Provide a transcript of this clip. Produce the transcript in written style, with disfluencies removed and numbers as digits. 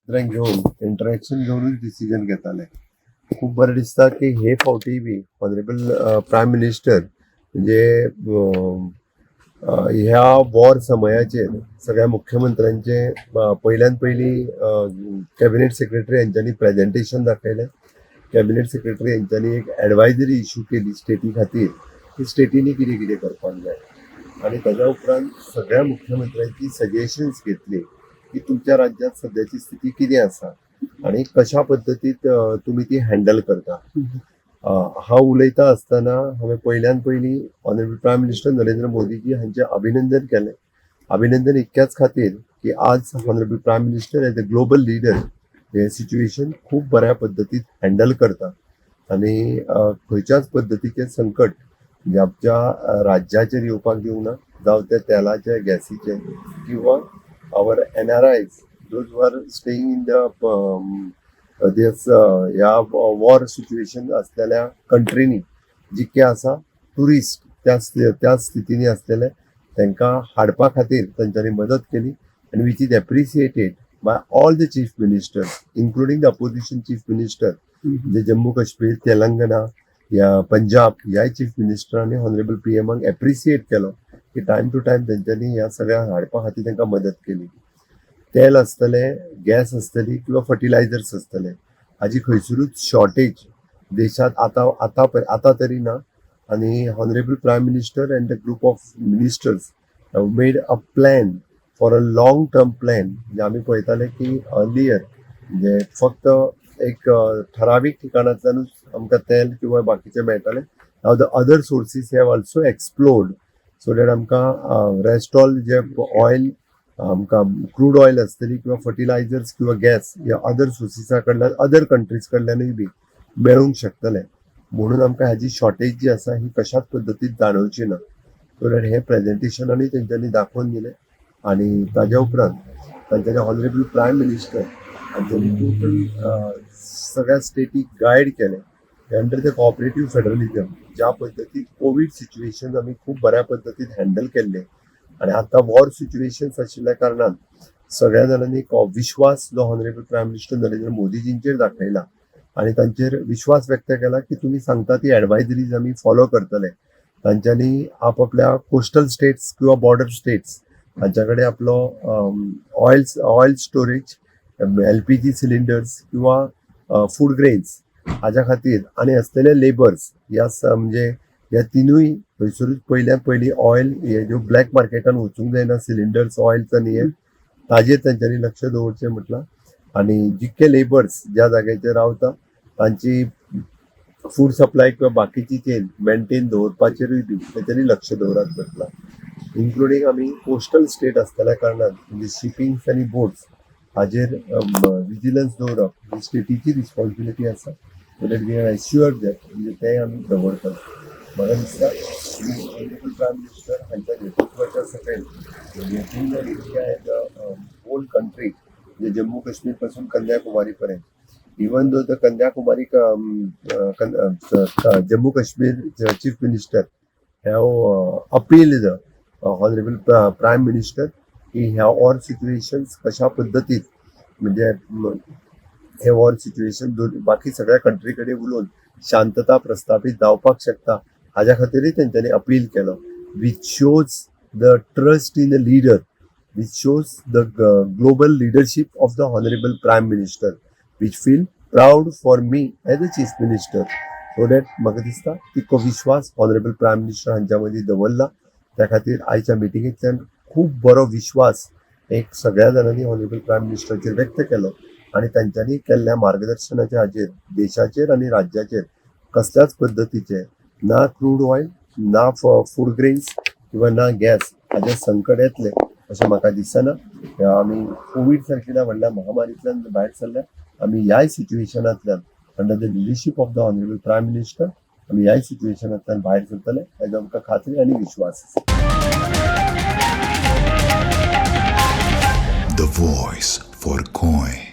घेऊन इंटरॅक्शन घेऊनच डिसिजन घेताले. खूप बरें दिसता की हे फावटी बी ऑनरेबल प्रायम मिनिस्टर म्हणजे ह्या वॉर समयाचेर सगळ्या मुख्यमंत्र्यांचे पयल्यान पयली कॅबिनेट सेक्रेटरी यांच्यांनी प्रेजेंटेशन दाखयलें. कॅबिनेट सेक्रेटरी यांच्यांनी एक एडवायजरी इश्यू केली स्टेटी खातीर की स्टेटींनी कितें कितें करपाक जाय आणि ताज्या उपरांत सगळ्या मुख्यमंत्र्यांची सजेशन्स घेतली की तुमच्या राज्यात सद्याची स्थिती कितें आसा आणि कशा पद्दतीत तुम्ही ती हँडल करता. हांव उलयता आसतना हांवें पयल्यान पयली honourable prime minister Narendra Modiji हांचें अभिनंदन केलें. अभिनंदन इतक्याच खातीर की आज honourable prime minister as a global leader हे सिच्युएशन खूप बऱ्या पद्दतीत हँडल करता आणि खंयच्याच पद्दतीचें संकट म्हणजे आमच्या राज्याचेर येवपाक दिवंक ना, जावं ते तेलाचे गॅसीचे किंवा आवर NRIs those who are staying in the ह्या वॉर सिच्युएशन असलेल्या कंट्रीनी जितके आसा टुरिस्ट त्या स्थितीनी असलेले तांकां हाडपा खातीर तांच्यांनी मदत केली आनी which is appreciated by all the chief ministers including the opposition chief minister म्हणजे जम्मू काश्मीर, तेलंगणा या पंजाब ह्या चीफ मिनिस्टरांनी ऑनरेबल PMाक एप्रिसिएट केलो की टायम टू टायम तांच्यांनी ह्या सगळ्या हाडपा खातीर तांकां मदत केली. तेल आसतले, गॅस आसतली किंवा फर्टिलायझर्स आसतले, हाजी खंयसरूच शॉर्टेज देशात आतां तरी ना आणि honourable prime minister and the group of ministers have made a plan for a long term plan. म्हणजे आमी पळयताले की अर्लियर म्हणजे फक्त एक ठरावीक ठिकाणांतल्यानूच आमकां तेल किंवा बाकीचे मेळटाले. नाव the other sources have also explored so that आमकां रेस्ट ऑल जे ऑयल आमकां क्रूड ऑयल आसतली किंवा फर्टिलायझर्स किंवा गॅस या अदर सोर्सिसा कडल्यान अदर कंट्रीज कडल्यानूय बी मेळूंक शकतले. म्हणून आमकां हाजी शॉर्टेज जी आसा ही कशाच पद्दतीन जाणवची ना. सो दॅट हे प्रेजेंटेशनानूय तेंच्यांनी दाखोवन दिलें आणि ताज्या उपरांत तांच्यांनी ऑनरेबल प्रायम मिनिस्टर हांच्यांनी टोटल सगळ्या स्टेटीक गायड केलें अंडर द कोऑपरेटिव्ह फेडरलिझम ज्या पद्दतीन कोवीड सिच्युएशन आमी खूब बऱ्या पद्दतीन हँडल केल्लें आणि आता वॉर सिच्युएशन्स आशिल्ल्या कारणान सगळ्या जाणांनी विश्वास जो ऑनरेबल प्रायम मिनिस्टर नरेंद्र मोदीजींचेर दाखयला आणि तांचेर विश्वास व्यक्त केला की तुम्ही सांगता ती एडवायजरीज आमी फॉलो करतले. तांच्यांनी आपापल्या कोस्टल स्टेट्स किंवा बॉर्डर स्टेट्स हांच्या कडेन आपलो ऑयल स्टोरेज, LPG सिलिंडर्स किंवा फूड ग्रेन्स हाज्या खातीर आणि असलेले लेबर्स ह्या म्हणजे ह्या तिनूय थंयसरूच पयल्यान पयली ऑयल हे ज्यो ब्लॅक मार्केटान वचूंक जायना सिलिंडर्स ऑयल्स आनी हे ताजेर तांच्यांनी लक्ष दवरचें म्हटलां आनी जितके लेबर्स ज्या जाग्याचेर रावता तांची फूड सप्लाय किंवा बाकीची चेन मेंटेन दवरपाचेरूय बी तांच्यांनी लक्ष दवरात म्हटलां. इन्क्लुडींग आमी कोस्टल स्टेट आसतल्या कारणान म्हणजे शिपिंग्स आनी बोट्स हाजेर विजिलन्स दवरप ही स्टेटीची रिस्पॉन्सिबिलिटी आसा. So that we are assured that म्हणजे तें आमी दवरतात. म्हाका दिसता ऑनरेबल प्रायम मिनिस्टर हांच्या नेतृत्वाच्या सकयल making the India as a whole country म्हणजे जम्मू काश्मीर पासून कन्याकुमारी पर्यंत even though the Kanyakumari Jammu Kashmir chief minister have appealed the honourable prime minister की ह्या वॉर सिच्युएशन्स कशा पद्दतीत म्हणजे हे वॉर सिच्युएशन बाकी सगळ्या कंट्री कडेन उलोवन शांतता प्रस्थापीत जावपाक शकता हाज्या खातीरय तेंच्यांनी अपील केलो. Which shows the trust in a leader, which shows the global leadership of the honourable prime minister which feel proud for me as a chief minister. So that म्हाका दिसता तितको विश्वास ऑनरेबल प्रायम मिनिस्टर हांच्या मदीं दवरला. त्या खातीर आयच्या मिटिंगेंतल्यान खूब बरो विश्वास एक सगळ्या जाणांनी ऑनरेबल प्रायम मिनिस्टराचेर व्यक्त केलो आणि तांच्यांनी केल्ल्या मार्गदर्शनाच्या हाजेर देशाचेर आनी राज्याचेर कसल्याच पद्दतीचे ना क्रूड ऑयल ना फूड ग्रेन्स किंवा ना गॅस हाजें संकट येतलें अशें म्हाका दिसना. आमी कोवीड सारकिल्या व्हडल्या महामारींतल्यान भायर सरल्या. आमी ह्याय सिच्युएशनांतल्यान under the leadership of the honourable prime minister आमी ह्याय सिच्युएशनांतल्यान भायर सरतले हेजो आमकां खात्री आनी विश्वास आसा. The voice for Coin.